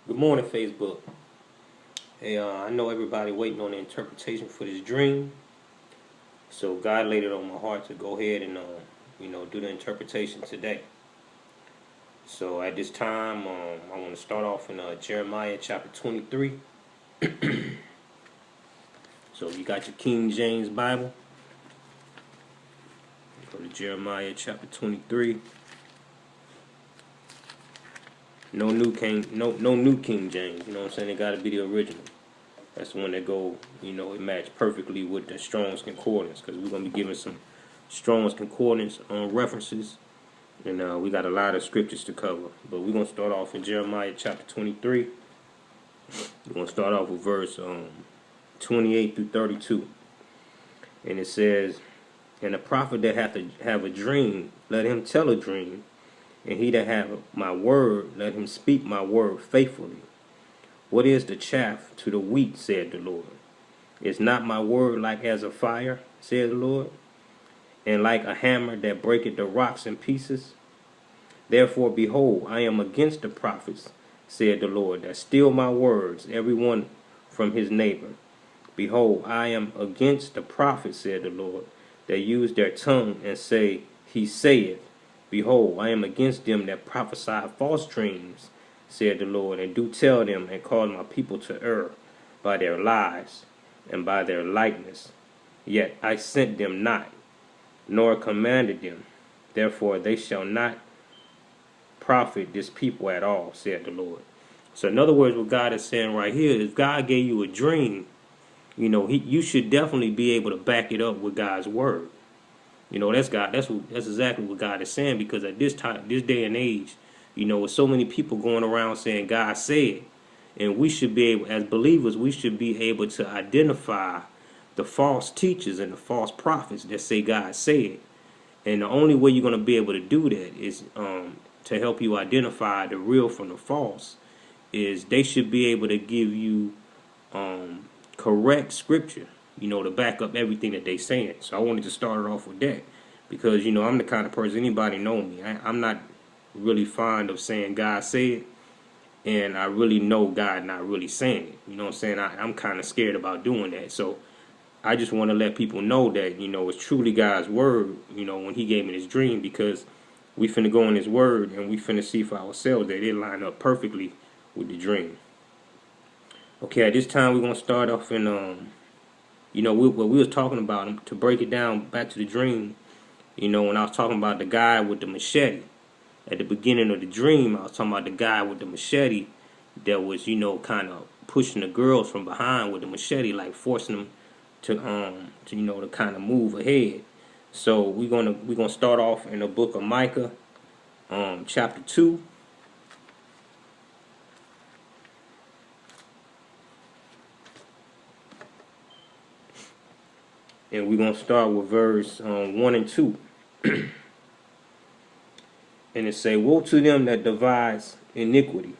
Good morning, Facebook. Hey, I know everybody waiting on the interpretation for this dream, so God laid it on my heart to go ahead and do the interpretation today. So at this time, I want to start off in Jeremiah chapter 23. So if you got your King James Bible, go to Jeremiah chapter 23. No new King James. You know what I'm saying? It got to be the original. That's the one that it matched perfectly with the Strong's Concordance, because we're going to be giving some Strong's Concordance references, and we got a lot of scriptures to cover. But we're going to start off in Jeremiah chapter 23. We're going to start off with verse 28 through 32. And it says, "And the prophet that hath have a dream, let him tell a dream. And he that hath my word, let him speak my word faithfully. What is the chaff to the wheat, said the Lord? Is not my word like as a fire, said the Lord, and like a hammer that breaketh the rocks in pieces? Therefore, behold, I am against the prophets, said the Lord, that steal my words, every one from his neighbor. Behold, I am against the prophets, said the Lord, that use their tongue and say, He saith. Behold, I am against them that prophesy false dreams, said the Lord, and do tell them and cause my people to err by their lies and by their likeness. Yet I sent them not, nor commanded them. Therefore they shall not profit this people at all, said the Lord." So in other words, what God is saying right here is, God gave you a dream, you should definitely be able to back it up with God's word. That's God. That's exactly what God is saying, because at this time, this day and age, with so many people going around saying God said, and we should be able, as believers, we should be able to identify the false teachers and the false prophets that say God said. And the only way you're going to be able to do that is to help you identify the real from the false, is they should be able to give you correct scripture, to back up everything that they saying. So I wanted to start it off with that, because I'm the kind of person, anybody know me, I'm not really fond of saying God said, and I really know God not really saying it. You know what I'm saying? I'm kind of scared about doing that. So I just want to let people know that it's truly God's word. When He gave me this dream, because we finna go in His word and we finna see for ourselves that it line up perfectly with the dream. Okay, at this time we're gonna start off in what we was talking about, to break it down back to the dream. When I was talking about the guy with the machete at the beginning of the dream, I was talking about the guy with the machete that was, kind of pushing the girls from behind with the machete, like forcing them to kind of move ahead. So we're gonna start off in the book of Micah, chapter 2. And we're going to start with verse 1 and 2. And it say, "Woe to them that devise iniquity,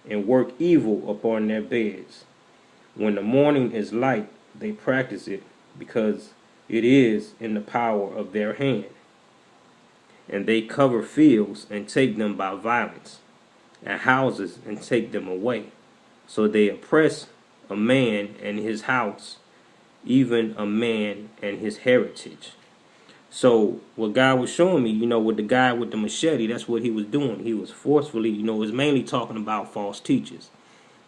and work evil upon their beds. When the morning is light, they practice it, because it is in the power of their hand. And they cover fields, and take them by violence, and houses, and take them away. So they oppress a man and his house, even a man and his heritage." So what God was showing me, with the guy with the machete, that's what he was doing. He was forcefully, it was mainly talking about false teachers.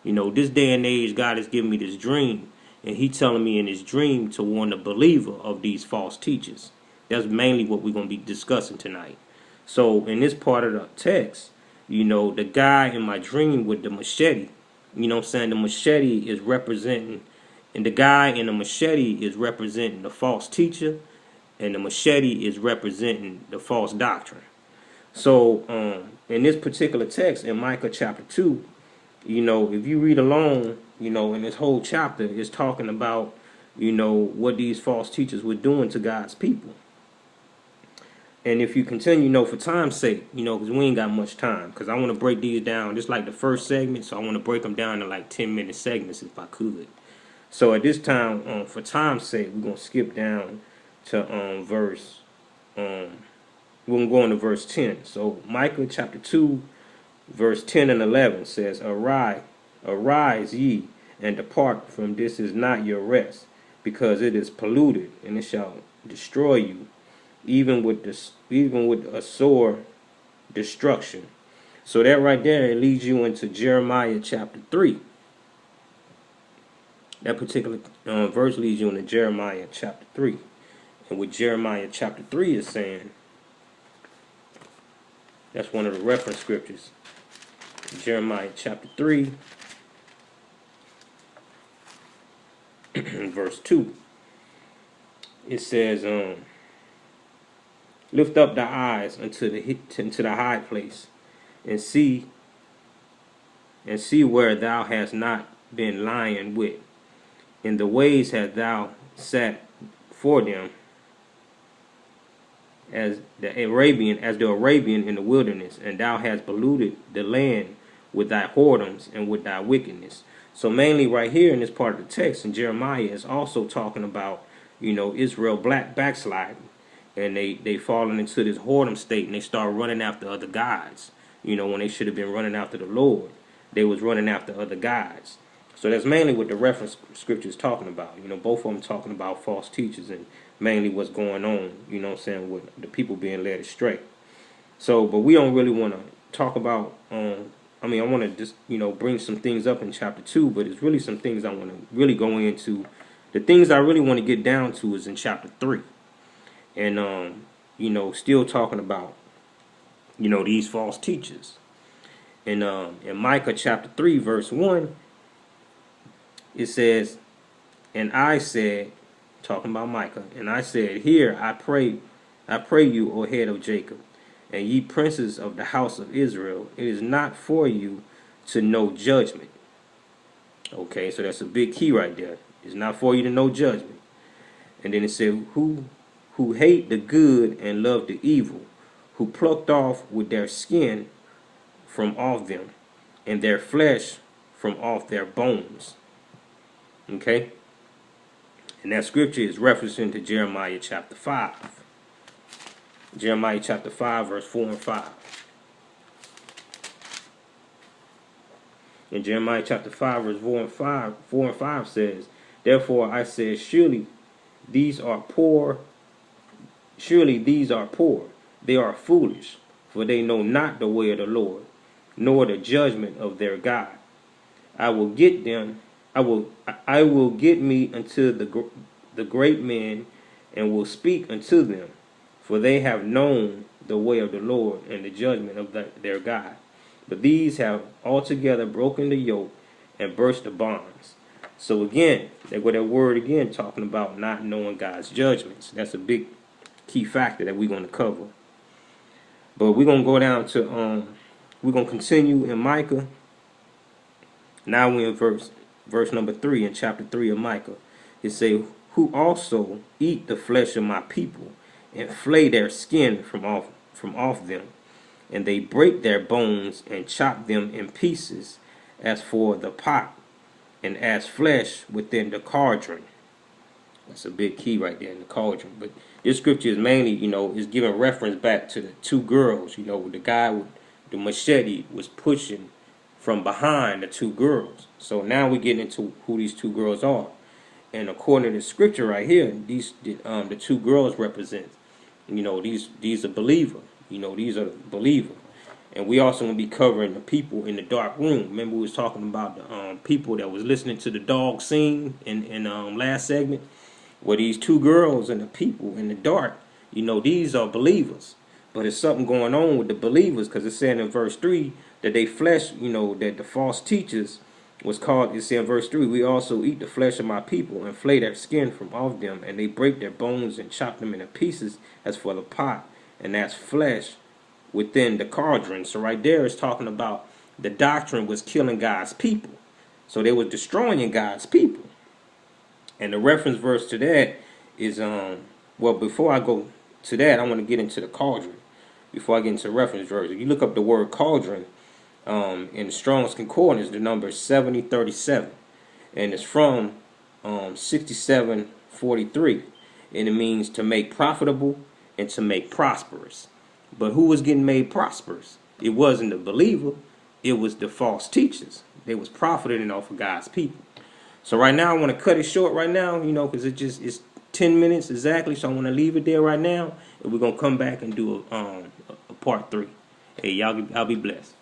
This day and age, God has given me this dream, and He telling me in this dream to warn the believer of these false teachers. That's mainly what we're going to be discussing tonight. So in this part of the text, the guy in my dream with the machete, the machete is representing, and the guy in the machete is representing the false teacher, and the machete is representing the false doctrine. So in this particular text in Micah chapter 2, if you read along, in this whole chapter, it's talking about, what these false teachers were doing to God's people. And if you continue, for time's sake, because we ain't got much time, because I want to break these down just like the first segment, so I want to break them down to like 10-minute segments if I could. So at this time, for time's sake, we're going to skip down to we're going to go into verse 10. So Micah chapter 2, verse 10 and 11 says, "Arise, Arise ye, and depart from this is not your rest, because it is polluted, and it shall destroy you, even with a sore destruction. So that right there, it leads you into Jeremiah chapter 3. That particular verse leads you into Jeremiah chapter 3. And what Jeremiah chapter 3 is saying, that's one of the reference scriptures. Jeremiah chapter 3, verse 2. It says, lift up thy eyes unto the high place, and see where thou hast not been lying with. In the ways hast thou sat for them, as the Arabian in the wilderness, and thou hast polluted the land with thy whoredoms and with thy wickedness. So mainly right here in this part of the text in Jeremiah is also talking about, Israel backsliding, and they falling into this whoredom state, and they start running after other gods. When they should have been running after the Lord, they was running after other gods. So that's mainly what the reference scripture is talking about. Both of them talking about false teachers and mainly what's going on, with the people being led astray. So, but we don't really want to talk about, I want to just, bring some things up in chapter 2, but it's really some things I want to really go into. The things I really want to get down to is in chapter 3. And, still talking about, these false teachers. In Micah chapter 3, verse 1, it says, and I said, talking about Micah, and I said, hear, I pray you, O head of Jacob, and ye princes of the house of Israel, it is not for you to know judgment. Okay, so that's a big key right there. It's not for you to know judgment. And then it said, who hate the good and love the evil, who plucked off with their skin from off them, and their flesh from off their bones. Okay? And that scripture is referencing to Jeremiah chapter 5. Jeremiah chapter 5, verse 4 and 5. In Jeremiah chapter 5, verse 4 and 5 says, therefore I said, surely these are poor, they are foolish, for they know not the way of the Lord, nor the judgment of their God. I will get me unto the great men, and will speak unto them, for they have known the way of the Lord and the judgment of their God. But these have altogether broken the yoke and burst the bonds. So again, they got that word again talking about not knowing God's judgments. That's a big key factor that we're going to cover. But we're going to go down to we're going to continue in Micah. Now we're in verse number 3 in chapter 3 of Micah. It say, who also eat the flesh of my people, and flay their skin from off them, and they break their bones and chop them in pieces, as for the pot, and as flesh within the cauldron. That's a big key right there in the cauldron. But this scripture is mainly, is giving reference back to the two girls. The guy with the machete was pushing from behind the two girls. So now we get into who these two girls are. And according to the scripture right here, the two girls represent, these are believer. These are believer. And we also going to be covering the people in the dark room. Remember we was talking about the people that was listening to the dog sing in last segment? Well, these two girls and the people in the dark, these are believers. But there's something going on with the believers, because it's saying in verse 3 that they flesh, that the false teachers was called, it said in verse 3, we also eat the flesh of my people and flay their skin from off them, and they break their bones and chop them into pieces as for the pot, and that's flesh within the cauldron. So right there is talking about the doctrine was killing God's people. So they were destroying God's people. And the reference verse to that is, well, before I go to that, I want to get into the cauldron. Before I get into the reference verse, if you look up the word cauldron, in the Strong's Concordance, the number is 7037, and it's from 6743, and it means to make profitable and to make prosperous. But who was getting made prosperous? It wasn't the believer, it was the false teachers. they was profiting off of God's people. So right now I want to cut it short right now, you know, because it's 10 minutes exactly. So I want to leave it there right now, and we're gonna come back and do a part 3. Hey, y'all be blessed.